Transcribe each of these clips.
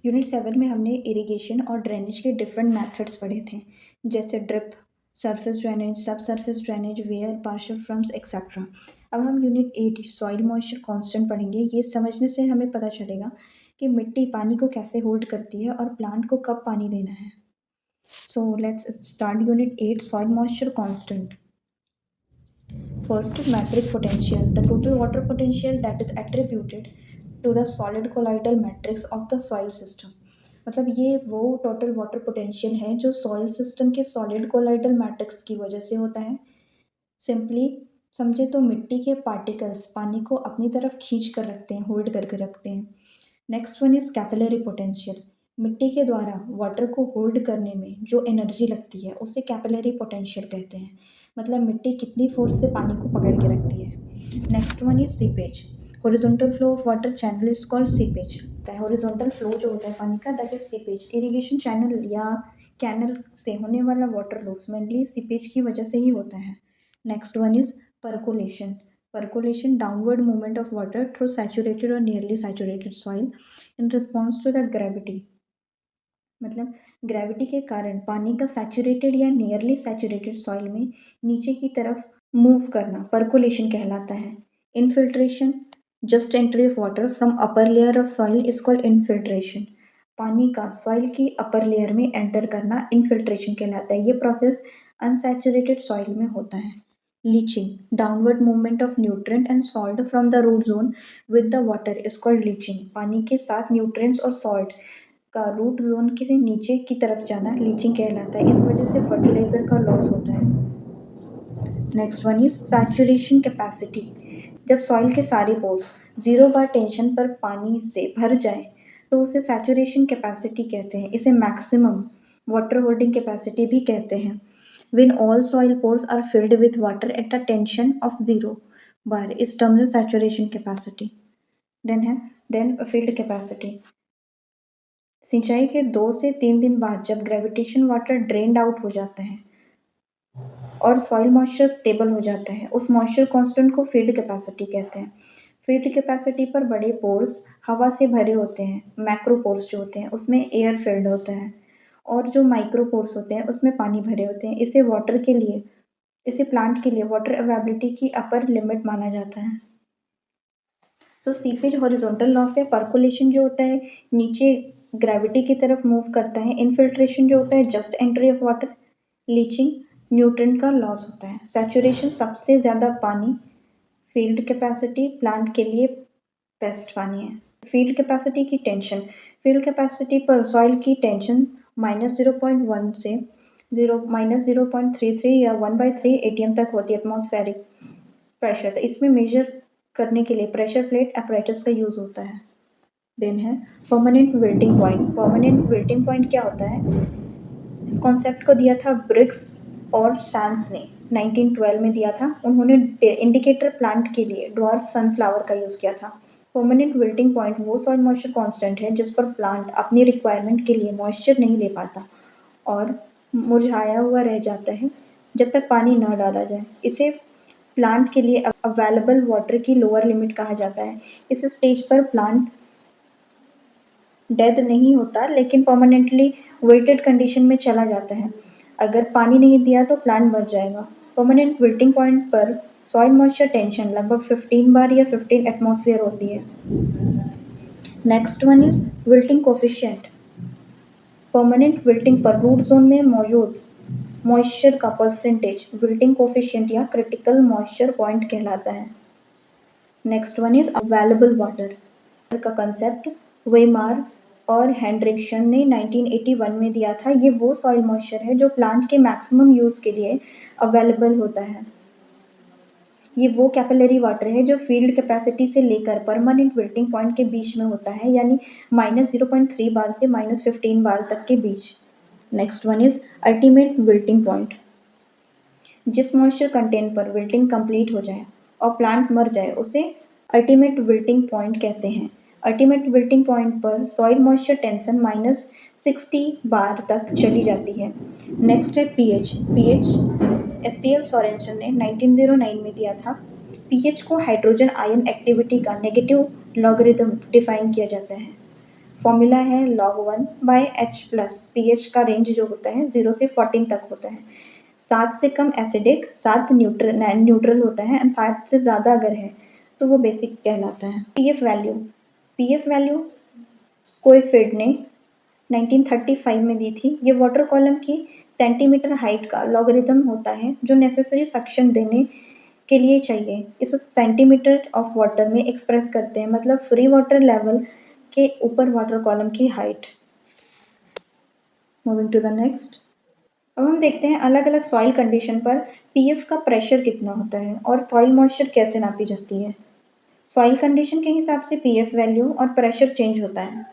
Unit 7 में हमने irrigation और ड्रेनेज के डिफरेंट मेथड्स पढ़े थे, जैसे drip, surface drainage, sub surface drainage, weir, partial फ्रम्स एक्सेट्रा। अब हम यूनिट 8 सॉइल मॉइस्चर कांस्टेंट पढ़ेंगे। ये समझने से हमें पता चलेगा कि मिट्टी पानी को कैसे होल्ड करती है और प्लांट को कब पानी देना है। So let's start unit 8 soil moisture constant. First, metric potential, the total water potential that is attributed to the solid colloidal matrix of the soil system। मतलब ये वो टोटल वाटर पोटेंशियल है जो सॉइल सिस्टम के solid colloidal matrix की वजह से होता है। सिंपली समझे तो मिट्टी के पार्टिकल्स पानी को अपनी तरफ खींच कर रखते हैं, होल्ड करके रखते हैं। Next one is capillary potential. मिट्टी के द्वारा वाटर को होल्ड करने में जो एनर्जी लगती है उसे कैपिलरी पोटेंशियल कहते हैं। मतलब मिट्टी कितनी फोर्स से पानी को पकड़ के रखती है। Next one is seepage. Horizontal flow of water channel is called seepage. Horizontal flow जो होता है पानी का that is seepage. Irrigation channel या कैनल से होने वाला वाटर लॉस मेनली सीपेज की वजह से ही होता है। Next one is percolation. Percolation, downward movement of water through saturated or nearly saturated soil in response to the gravity। मतलब ग्रेविटी के कारण पानी का सैचुरेटेड या नियरली सैचुरेटेड सॉइल में नीचे की तरफ मूव करना परकोलेशन कहलाता है। Infiltration, just entry of water from upper layer of soil is called infiltration. पानी का सॉइल की अपर लेयर में एंटर करना इनफिल्ट्रेशन कहलाता है। ये प्रोसेस अनसैचुरेटेड सॉइल में होता है। Leaching, downward movement of nutrient and salt from the root zone with the water is called leaching. पानी के साथ न्यूट्रिएंट्स और सॉल्ट का रूट जोन के नीचे की तरफ जाना लीचिंग कहलाता है। इस वजह से फर्टिलाइजर का लॉस होता है। Next one is saturation capacity. जब सॉइल के सारे पोर्स 0 बार टेंशन पर पानी से भर जाए तो उसे सैचुरेशन कैपेसिटी कहते हैं। इसे मैक्सिमम वाटर होल्डिंग कैपेसिटी भी कहते हैं। When all soil pores are filled with water at a tension of 0 bar is termed as saturation capacity। then field capacity। सिंचाई के 2 से 3 दिन बाद जब ग्रेविटेशन वाटर ड्रेन्ड आउट हो जाता है और सॉइल मॉइस्चर स्टेबल हो जाता है, उस मॉइस्चर कांस्टेंट को फील्ड कैपेसिटी कहते हैं। फील्ड कैपेसिटी पर बड़े पोर्स हवा से भरे होते हैं। मैक्रो पोर्स जो होते हैं उसमें एयर फिल्ड होता है और जो माइक्रो पोर्स होते हैं उसमें पानी भरे होते हैं। इसे प्लांट के लिए वाटर अवेलेबिलिटी की अपर लिमिट माना जाता है। सो सीपेज हॉरिजॉन्टल लॉस है। परकोलेशन जो होता है नीचे ग्रेविटी की तरफ मूव करता है। इनफिल्ट्रेशन जो होता है just entry of water. Leaching, nutrient का लॉस होता है। सैचुरेशन, सबसे ज़्यादा पानी। फील्ड कैपेसिटी, प्लांट के लिए बेस्ट पानी है। फील्ड कैपेसिटी की टेंशन, फील्ड कैपेसिटी पर सॉइल की टेंशन -0.1 से -0.33 या 1/3 ATM तक होती है एटमॉस्फेरिक प्रेशर। तो इसमें मेजर करने के लिए प्रेशर प्लेट apparatus का यूज़ होता है। देन है permanent wilting point. Permanent wilting point क्या होता है? इस कॉन्सेप्ट को दिया था ब्रिग्स और सैंस ने 1912 में दिया था। उन्होंने इंडिकेटर प्लांट के लिए ड्वार्फ सनफ्लावर का यूज़ किया था। परमानेंट विल्टिंग पॉइंट वो सॉइल मॉइस्चर कांस्टेंट है जिस पर प्लांट अपनी रिक्वायरमेंट के लिए मॉइस्चर नहीं ले पाता और मुरझाया हुआ रह जाता है जब तक पानी ना डाला जाए। इसे प्लांट के लिए अवेलेबल वाटर की लोअर लिमिट कहा जाता है। इस स्टेज पर प्लांट डेथ नहीं होता लेकिन परमानेंटली वेटेड कंडीशन में चला जाता है। अगर पानी नहीं दिया तो प्लांट मर जाएगा। परमानेंट विल्टिंग पॉइंट पर सॉइल मॉइस्चर टेंशन लगभग 15 बार या 15 एटमॉस्फेयर होती है। Next one is wilting coefficient. Permanent wilting पर रूट जोन में मौजूद मॉइस्चर का परसेंटेज विल्टिंग कोफिशिएंट या क्रिटिकल मॉइस्चर पॉइंट कहलाता है। Next one is available water का कंसेप्ट वेमार और हेनरिक्सन ने 1981 में दिया था। ये वो सॉइल मॉइस्चर है जो प्लांट के मैक्सिमम यूज़ के लिए अवेलेबल होता है। ये वो कैपिलरी वाटर है जो फील्ड कैपेसिटी से लेकर परमानेंट विल्टिंग पॉइंट के बीच में होता है, यानी -0.3 बार से -15 बार तक के बीच। Next one is ultimate wilting point. जिस मॉइस्चर कंटेंट पर विल्टिंग कंप्लीट हो जाए और प्लांट मर जाए उसे अल्टीमेट विल्टिंग पॉइंट कहते हैं। अल्टीमेट विल्टिंग पॉइंट पर सॉइल मॉइस्चर टेंशन -60 बार तक चली जाती है। नेक्स्ट है पीएच। SPL सोरेनसन ने 1909 में दिया था। पीएच को हाइड्रोजन आयन एक्टिविटी का नेगेटिव लॉगरिथम डिफाइन किया जाता है। फॉर्मूला है log 1/h+। pH का रेंज जो होता है 0 से 14 तक होता है। 7 से कम एसिडिक, 7 न्यूट्रल होता है एंड 7 से ज़्यादा अगर है तो वो बेसिक कहलाता है। पीएफ वैल्यू स्कोइफिड ने 1935 में दी थी। ये वाटर कॉलम की सेंटीमीटर हाइट का लॉगरिथम होता है जो नेसेसरी सक्शन देने के लिए चाहिए। इसे सेंटीमीटर ऑफ वाटर में एक्सप्रेस करते हैं, मतलब फ्री वाटर लेवल के ऊपर वाटर कॉलम की height. Moving to the next. अब हम देखते हैं अलग अलग सॉइल कंडीशन पर पीएफ का प्रेशर कितना होता है और सॉइल मॉइस्चर कैसे नापी जाती है। सॉइल कंडीशन के हिसाब से पीएफ वैल्यू और प्रेशर चेंज होता है।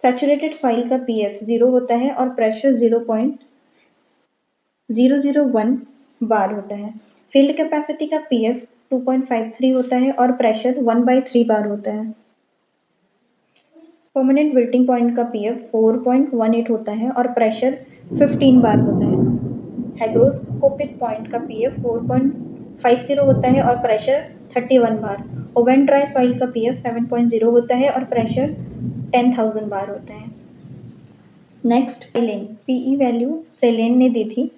सैचुरेटेड सॉइल का पीएफ 0 होता है और प्रेशर 0.001 बार होता है। फील्ड कैपेसिटी का पीएफ 2.53 होता है और प्रेशर 1/3 बार होता है। परमानेंट विल्टिंग पॉइंट का पीएफ 4.18 होता है और प्रेशर 15 बार होता है। हाइग्रोस्कोपिक पॉइंट का पीएफ 4.50 होता है और प्रेशर 31 बार। ओवन ड्राई सॉइल का पीएफ 7.0 होता है और प्रेशर 10,000 बार होता है। नेक्स्ट सेलेन, पीई वैल्यू सेलेन ने दी थी।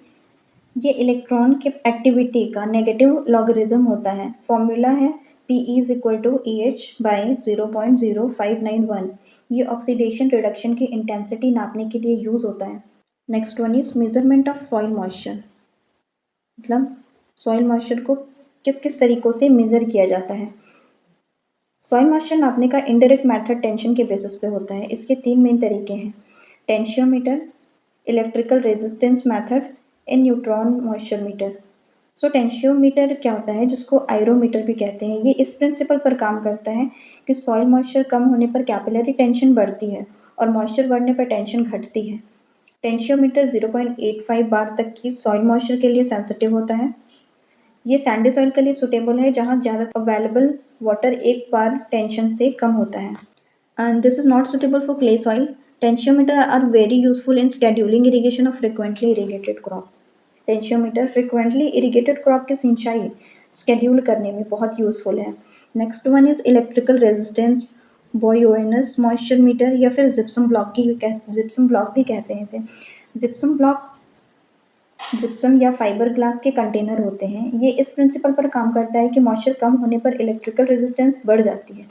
ये इलेक्ट्रॉन के एक्टिविटी का नेगेटिव लॉगरिथम होता है। फॉर्मूला है Pe=EH/0.0591। ये ऑक्सीडेशन रिडक्शन की इंटेंसिटी नापने के लिए यूज होता है। Next one is measurement of soil moisture, मतलब सॉइल मॉइस्चर को किस किस तरीकों से मेजर किया जाता है। सॉइल मॉइस्चर नापने का इनडायरेक्ट मेथड टेंशन के बेसिस पे होता है। इसके 3 मेन तरीके हैं: tensiometer, electrical resistance method and neutron moisture meter. So tensiometer क्या होता है, जिसको आयरोमीटर भी कहते हैं, ये इस प्रिंसिपल पर काम करता है कि सॉइल मॉइस्चर कम होने पर कैपिलरी टेंशन बढ़ती है और मॉइस्चर बढ़ने पर टेंशन घटती है। टेंशियोमीटर 0.85 बार तक की सॉइल मॉइस्चर के लिए सेंसिटिव होता है। ये सैंडी सॉइल के लिए सुटेबल है जहाँ ज़्यादा अवेलेबल वाटर 1 बार टेंशन से कम होता है। And this is not suitable for clay soil. Tensiometer are very useful in scheduling irrigation of frequently irrigated crop. Tensiometer frequently irrigated crop की सिंचाई स्केड्यूल करने में बहुत यूजफुल है। Next one is electrical resistance Bouyoucos moisture meter, या फिर gypsum block भी कहते हैं इसे। जिप्सम ब्लॉक जिप्सम या फाइबर ग्लास के कंटेनर होते हैं। ये इस प्रिंसिपल पर काम करता है कि मॉइस्चर कम होने पर इलेक्ट्रिकल रेजिस्टेंस बढ़ जाती है,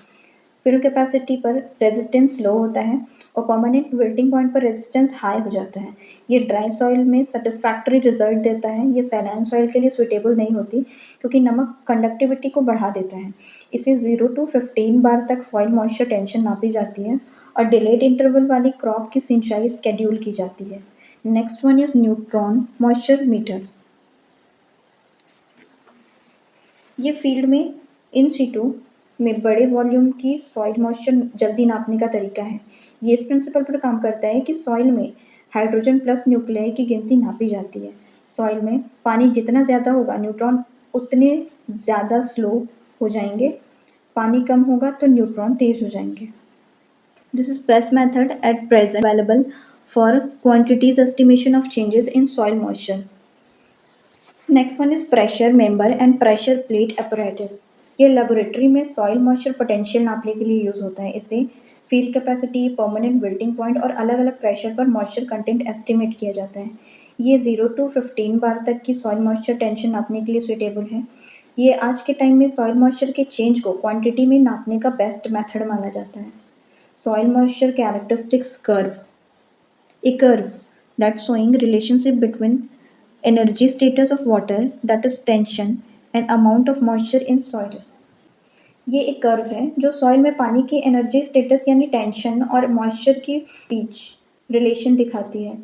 फील्ड कैपेसिटी पर रेजिस्टेंस लो होता है और परमानेंट विल्टिंग पॉइंट पर रेजिस्टेंस हाई हो जाता है। ये ड्राई सॉइल में सेटिस्फैक्टरी रिजल्ट देता है। ये सैलाइन सॉइल के लिए सुटेबल नहीं होती क्योंकि नमक कंडक्टिविटी को बढ़ा देता है। इसे 0 to 15 बार तक सॉइल मॉइस्चर टेंशन नापी जाती है और डिलेड इंटरवल वाली क्रॉप की सिंचाई स्केड्यूल की जाती है। Next one is neutron moisture metre. ये फील्ड में इन सीटू में बड़े वॉल्यूम की सॉइल मॉइस्चर जल्दी नापने का तरीका है। ये इस प्रिंसिपल पर काम करता है कि सॉइल में हाइड्रोजन प्लस न्यूक्लियाई की गिनती नापी जाती है। सॉइल में पानी जितना ज़्यादा होगा न्यूट्रॉन उतने ज़्यादा स्लो हो जाएंगे, पानी कम होगा तो न्यूट्रॉन तेज हो जाएंगे। This is best method at present available for quantities estimation of changes in soil moisture. Next one is pressure member and pressure plate apparatus। ये लेबोरेटरी में सॉइल मॉइस्चर पोटेंशियल नापने के लिए यूज होता है। इसे field capacity, permanent wilting point और अलग अलग प्रेशर पर मॉइस्चर कंटेंट एस्टिमेट किया जाता है। ये 0 to 15 बार तक की सॉइल मॉइस्चर टेंशन नापने के लिए सुटेबल है। ये आज के टाइम में सॉइल मॉइस्चर के चेंज को क्वांटिटी में नापने का बेस्ट मेथड माना जाता है। Soil moisture characteristics curve, a curve that's showing relationship between energy status of water, that is tension, and amount of moisture in soil। ये एक कर्व है जो सॉइल में पानी की एनर्जी स्टेटस यानी टेंशन और मॉइस्चर की बीच रिलेशन दिखाती है।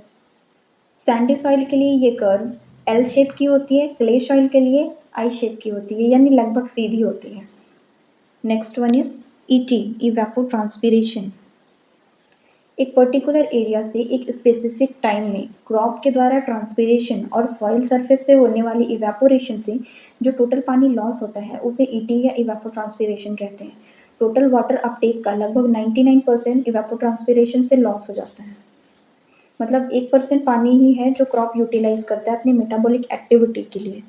सैंडी सॉइल के लिए ये कर्व एल शेप की होती है, क्ले सॉइल के लिए आई शेप की होती है, यानी लगभग सीधी होती है। Next one is ET, evapotranspiration. एक पर्टिकुलर एरिया से एक स्पेसिफिक टाइम में क्रॉप के द्वारा ट्रांसपिरेशन और सॉइल सरफेस से होने वाली इवेपोरेशन से जो टोटल पानी लॉस होता है उसे ईटी या इवेपोट्रांसपिरेशन कहते हैं। टोटल वाटर अपटेक का लगभग 99% इवेपोट्रांसपिरेशन से लॉस हो जाता है। मतलब 1% पानी ही है जो क्रॉप यूटिलाइज करता है अपनी मेटाबॉलिक एक्टिविटी के लिए।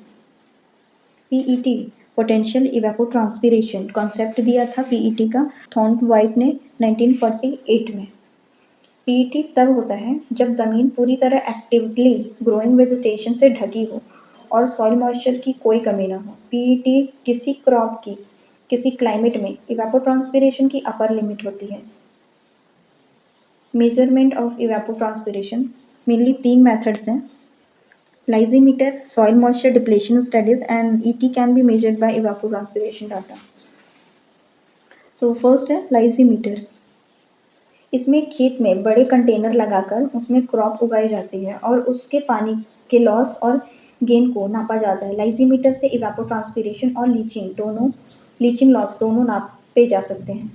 पीईटी पोटेंशियल इवेपोट्रांसपिरेशन कॉन्सेप्ट दिया था पीईटी का थॉर्नवाइट ने 1948 में। पीईटी तब होता है जब ज़मीन पूरी तरह एक्टिवली ग्रोइंग वेजिटेशन से ढकी हो और सॉइल मॉइस्चर की कोई कमी ना हो। पीईटी किसी क्रॉप की किसी क्लाइमेट में इवेपोट्रांसपिरेशन की अपर लिमिट होती है। Measurement of evapotranspiration mainly 3 methods हैं: lysimeter, soil moisture depletion studies, and ET can be measured by evapotranspiration data. So first है lysimeter. इसमें खेत में बड़े कंटेनर लगाकर उसमें क्रॉप उगाई जाती है और उसके पानी के लॉस और गेन को नापा जाता है। लाइजीमीटर से इवेपोट्रांसपिरेशन और लीचिंग लॉस दोनों नापे जा सकते हैं।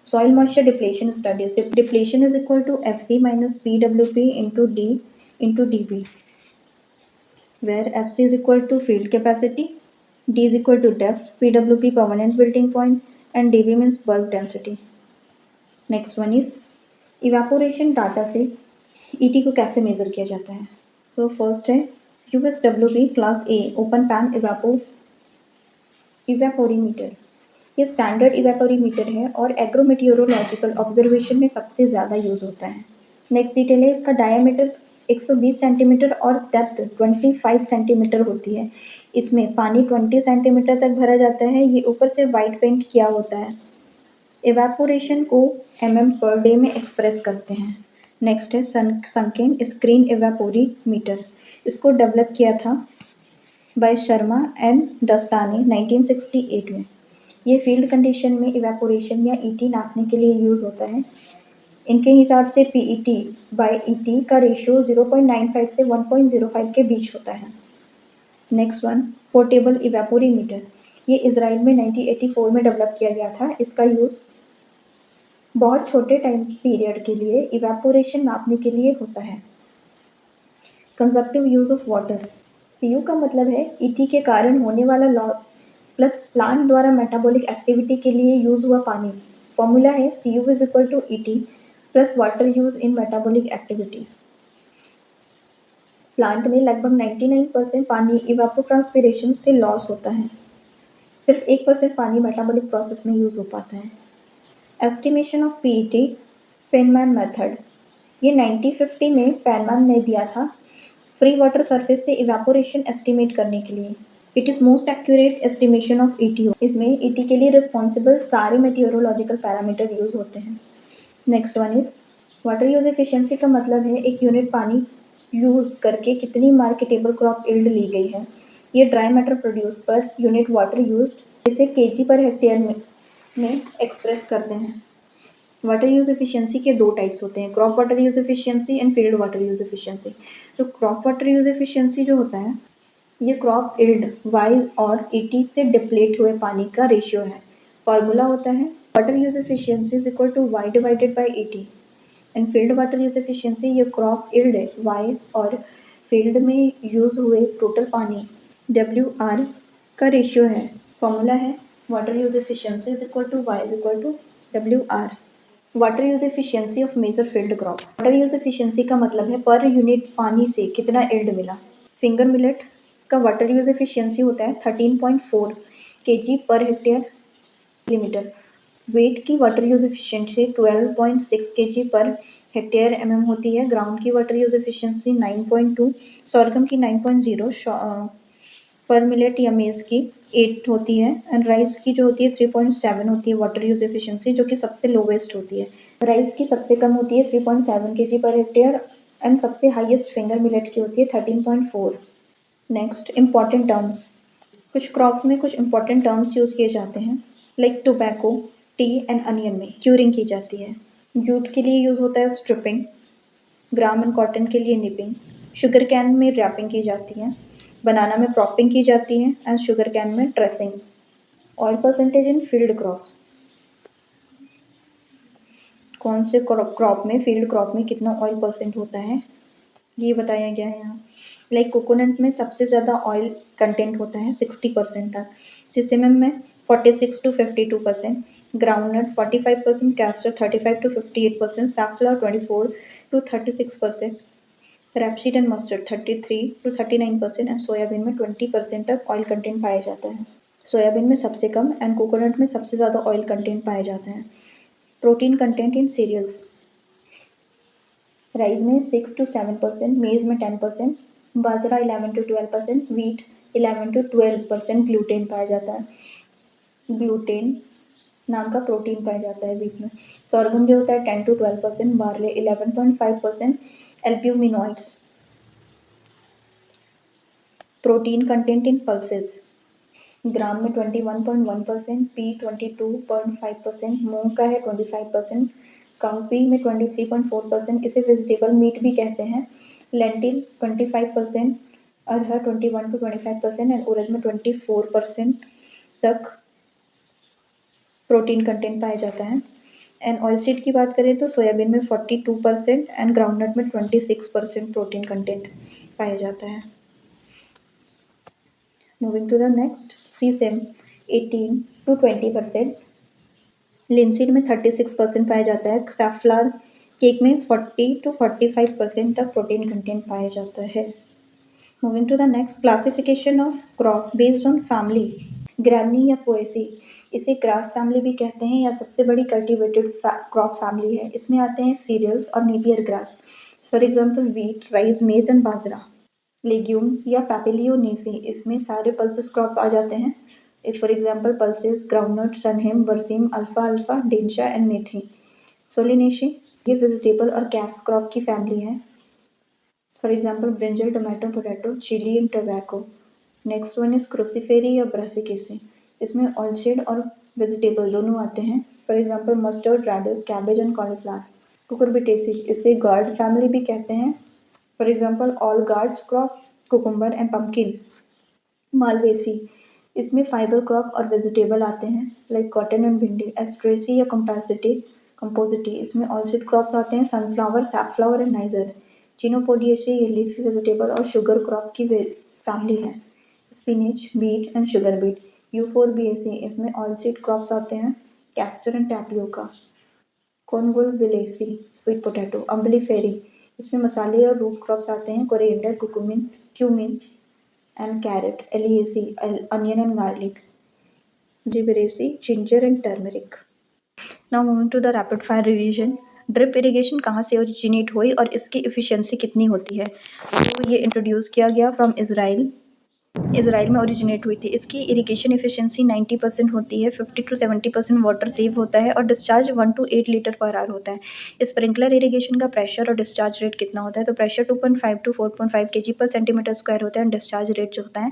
Soil moisture depletion studies depletion is equal to FC minus PWP into D into dB, where FC is equal to field capacity, D is equal to depth, PWP permanent wilting point, and dB means bulk density. Next one is evaporation data से ET को कैसे major किया जाता है। So first है USWP class A open pan evaporimeter. ये standard evaporimeter है और एग्रोमेटियोरोलॉजिकल ऑब्जर्वेशन में सबसे ज़्यादा यूज होता है। नेक्स्ट डिटेल है इसका डायमीटर 120 सेंटीमीटर और डेप्थ 25 सेंटीमीटर होती है। इसमें पानी 20 सेंटीमीटर तक भरा जाता है। ये ऊपर से वाइट पेंट किया होता है। इवेपोरेशन को पर डे में एक्सप्रेस करते हैं। नेक्स्ट है संकेन स्क्रीन इवेपोरीमीटर। इसको डेवलप किया था बाय शर्मा एंड दस्तानी 1968 में। ये फील्ड कंडीशन में इवेपोरेशन या ईटी नापने के लिए यूज़ होता है। इनके हिसाब से पीईटी बाय ईटी का रेशियो 0.95 से 1.05 के बीच होता है। Next one portable evaporimeter. ये इजराइल में 1984 में डेवलप किया गया था। इसका यूज़ बहुत छोटे टाइम पीरियड के लिए इवेपोरेशन नापने के लिए होता है। Consumptive use of water. CU का मतलब है ईटी के कारण होने वाला लॉस प्लस प्लांट द्वारा मेटाबॉलिक एक्टिविटी के लिए यूज़ हुआ पानी। फॉर्मूला है CU is equal to ET plus water use in metabolic activities. Plant में लगभग 99% पानी इवेपोट्रांसपिरेशन से लॉस होता है। सिर्फ 1% पानी मेटाबॉलिक प्रोसेस में यूज़ हो पाता है। Estimation of PET Feynman method. ये 1950 में फेनमैन ने दिया था फ्री वाटर सरफेस से इवेपोरेशन एस्टिमेट करने के लिए। It is most accurate estimation of ET। इसमें ET के लिए रिस्पॉन्सिबल सारे मेटियोरोलॉजिकल पैरामीटर यूज होते हैं। Next one is water use efficiency का मतलब है एक यूनिट पानी यूज़ करके कितनी मार्केटेबल क्रॉप यील्ड ली गई है। ये dry matter produce per unit water used इसे केजी पर हेक्टेयर में एक्सप्रेस करते हैं। वाटर यूज एफिशिएंसी के 2 टाइप्स होते हैं, crop water use efficiency and field water use efficiency. तो क्रॉप वाटर यूज एफिशिएंसी जो होता है ये क्रॉप यील्ड वाई और ET से डिप्लेट हुए पानी का रेशियो है। फार्मूला होता है water use efficiency is equal to Y divided by ET। And field water use efficiency ये क्रॉप यील्ड है वाई और फील्ड में यूज हुए टोटल पानी WR का रेशियो है। फॉर्मूला है water use efficiency is equal to Y is equal to WR। Water use efficiency of major field crop. Water use efficiency का मतलब है पर यूनिट पानी से कितना यील्ड मिला। फिंगर मिलेट का वाटर यूज एफिशिएंसी होता है 13.4 kg per hectare millimetre. Wait की water use efficiency 12.6 kg per hectare होती है। ग्राउंड की वाटर यूज एफिशिएंसी 9.2, सॉर्गम की 9.0, पर मिलेट या मेज की 8 होती है एंड राइस की जो होती है 3.7 होती है वाटर यूज एफिशिएंसी, जो कि सबसे लोवेस्ट होती है। राइस की सबसे कम होती है 3.7 kg पर हेक्टेयर एंड सबसे हाईएस्ट फिंगर मिलेट की होती है 13.4। Next important terms. कुछ क्रॉप्स में कुछ इम्पॉर्टेंट टर्म्स यूज़ किए जाते हैं like tobacco, T and onion में क्यूरिंग की जाती है। जूट के लिए यूज़ होता है स्ट्रिपिंग, ग्राम एंड कॉटन के लिए निपिंग, शुगर कैन में रैपिंग की जाती है, बनाना में प्रॉपिंग की जाती है एंड शुगर कैन में dressing. Oil percentage in field crop. कौन से क्रॉप में फील्ड क्रॉप में कितना ऑयल परसेंट होता है ये बताया गया है यहाँ। लाइक कोकोनट में सबसे ज़्यादा ऑयल कंटेंट होता है 60% तक, सिसेमम में 46 to 52%, groundnut 45%, castor 35 to 58%, सैफफ्लावर 24 to 36%, rapeseed and mustard 33 to 39% and soybean में 20% तक ऑयल कंटेंट पाया जाता है। सोयाबीन में सबसे कम एंड कोकोनट में सबसे ज़्यादा ऑयल कंटेंट पाए जाते हैं। Protein content in cereals, rice में 6 to 7%, मेज में 10%, बाजरा 11 to 12%, वीट 11 to 12% ग्लूटेन पाया जाता है। ग्लूटेन नाम का प्रोटीन पाया जाता है वीट में। सोरगम जो होता है 10 to 12%, barley 11.5%, albuminoids. Protein content in pulses, gram में 21.1%, पी 22.5%, मूंग का है 25%, काउपी में 23.4%, इसे वेजिटेबल मीट भी कहते हैं। लेंटिल 25%, अरहर 21 to 25% एंड उड़द में 24% तक प्रोटीन कंटेंट पाया जाता है। एंड ऑयल सीड की बात करें तो सोयाबीन में 42% एंड ग्राउंडनट में 26% प्रोटीन कंटेंट पाया जाता है। Moving to the next, sesame 18 to 20%, linseed में 36% पाया जाता है। सैफलार केक में 40 to 45% तक प्रोटीन कंटेंट पाया जाता है। Moving to the next, classification of crop based on family, ग्रैनी या पोएसी, इसे ग्रास फैमिली भी कहते हैं या सबसे बड़ी कल्टिवेटेड क्रॉप फैमिली है। इसमें आते हैं सीरियल्स और Napier grass, for example wheat, rice, maize and bajra. Legumes या पैपिलियोनेसी, इसमें सारे पल्सेस क्रॉप आ जाते हैं। For example pulses, groundnut, sunhemp, berseem, अल्फा अल्फा, डेंशा एंड मेथी। सोलिनेशी, ये वेजिटेबल और कैश क्रॉप की फैमिली है। For example brinjal, tomato, potato, chilli and tobacco. Next one is cruciferae या ब्रासिकेसी, इसमें ऑयलसीड और वेजिटेबल दोनों आते हैं। For example mustard, radish, cabbage and cauliflower. Cucurbitaceae, इसे गार्ड फैमिली भी कहते हैं। For example all guards crop, cucumber and pumpkin. Malvaceae, इसमें फाइबर क्रॉप और वेजिटेबल आते हैं लाइक कॉटन एंड भिंडी। एस्ट्रेसी या कंपोजिटी, इसमें ऑयलसीड क्रॉप्स आते हैं, sunflower, safflower and niger. Chenopodiaceae, ये लीफी वेजिटेबल और शुगर क्रॉप की फैमिली है। Spinach, beet and sugar beet. Euphorbiaceae, इसमें ऑयलसीड क्रॉप्स आते हैं, castor and tapioca. Convolvulaceae, sweet potato. Umbelliferae, इसमें मसाले और रूट क्रॉप्स आते हैं, coriander, curcumin, cumin and carrot. Alliaceae, onion and garlic. Zingiberaceae, ginger and turmeric. Now moving to the rapid fire revision. Drip irrigation कहाँ से originate हुई और इसकी इफ़िशियंसी कितनी होती है? तो ये इंट्रोड्यूस किया गया फ्रॉम इसराइल में ओरिजिनेट हुई थी। इसकी इरिगेशन एफिशिएंसी 90% होती है, 50 to 70% वाटर सेव होता है और discharge 1 to 8 litre per hour होता है। स्प्रिंकलर इरिगेशन का प्रेशर और डिस्चार्ज रेट कितना होता है? तो प्रेशर 2.5 to 4.5 kg पर सेंटीमीटर स्क्वायर होता है एंड डिस्चार्ज रेट जो होता है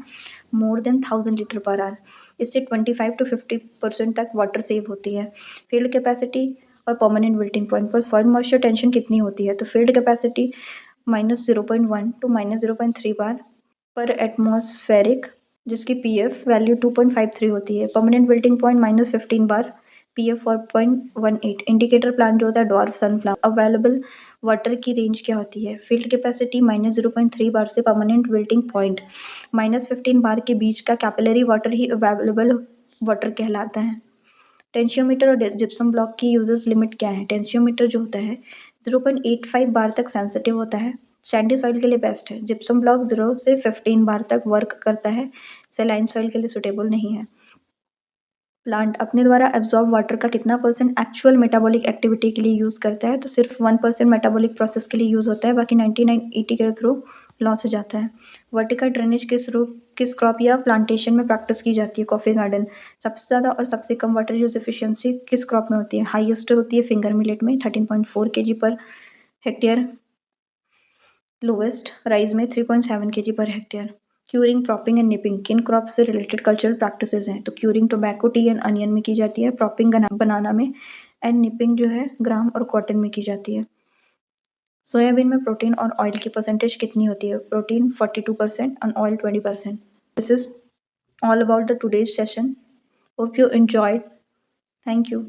more than 1000 litre per hour. इससे 25 to 50% तक वाटर सेव होती है। फील्ड कैपेसिटी और परमानेंट विल्टिंग पॉइंट पर सॉइल मॉइस्चर टेंशन कितनी होती है? तो फील्ड कैपेसिटी -0.1 to -0.3 बार पर एटमॉस्फेरिक, जिसकी पीएफ वैल्यू 2.53 होती है। परमानेंट विल्टिंग पॉइंट -15 बार, पीएफ 4.18। इंडिकेटर प्लांट जो होता है डॉर्फ सनफ्लावर। अवेलेबल वाटर की रेंज क्या होती है? फील्ड कैपेसिटी -0.3 बार से परमानेंट विल्टिंग पॉइंट -15 बार के बीच का कैपिलरी वाटर ही अवेलेबल वाटर कहलाता है। टेंशियोमीटर और जिप्सम ब्लॉक की यूजेस लिमिट क्या है? टेंशियोमीटर जो होता है 0.85 बार तक सेंसिटिव होता है, सैंडी सॉइल के लिए बेस्ट है। जिप्सम ब्लॉक 0 से 15 बार तक वर्क करता है, सैलाइन सॉइल के लिए सुटेबल नहीं है। प्लांट अपने द्वारा एब्जॉर्ब वाटर का कितना % एक्चुअल मेटाबॉलिक एक्टिविटी के लिए यूज़ करता है? तो सिर्फ 1% मेटाबॉलिक प्रोसेस के लिए यूज़ होता है, बाकी 99-80 के थ्रू लॉस हो जाता है। वर्टिकल ड्रेनेज किस क्रॉप या प्लांटेशन में प्रैक्टिस की जाती है? Coffee garden. सबसे ज़्यादा और सबसे कम वाटर यूज एफिशिएंसी किस क्रॉप में होती है? हाईएस्ट होती है फिंगर मिलेट में 13.4 kg per hectare, lowest rice में 3.7 kg per hectare. Curing, propping and nipping किन क्रॉप से रिलेटेड कल्चरल प्रैक्टिसेस हैं? तो curing tobacco, T and onion में की जाती है, प्रॉपिंग बनाना में एंड निपिंग जो है ग्राम और कॉटन में की जाती है। सोयाबीन में प्रोटीन और ऑयल की परसेंटेज कितनी होती है? Protein 42% and oil 20%. This is all about the today's session. Hope you enjoyed. Thank you.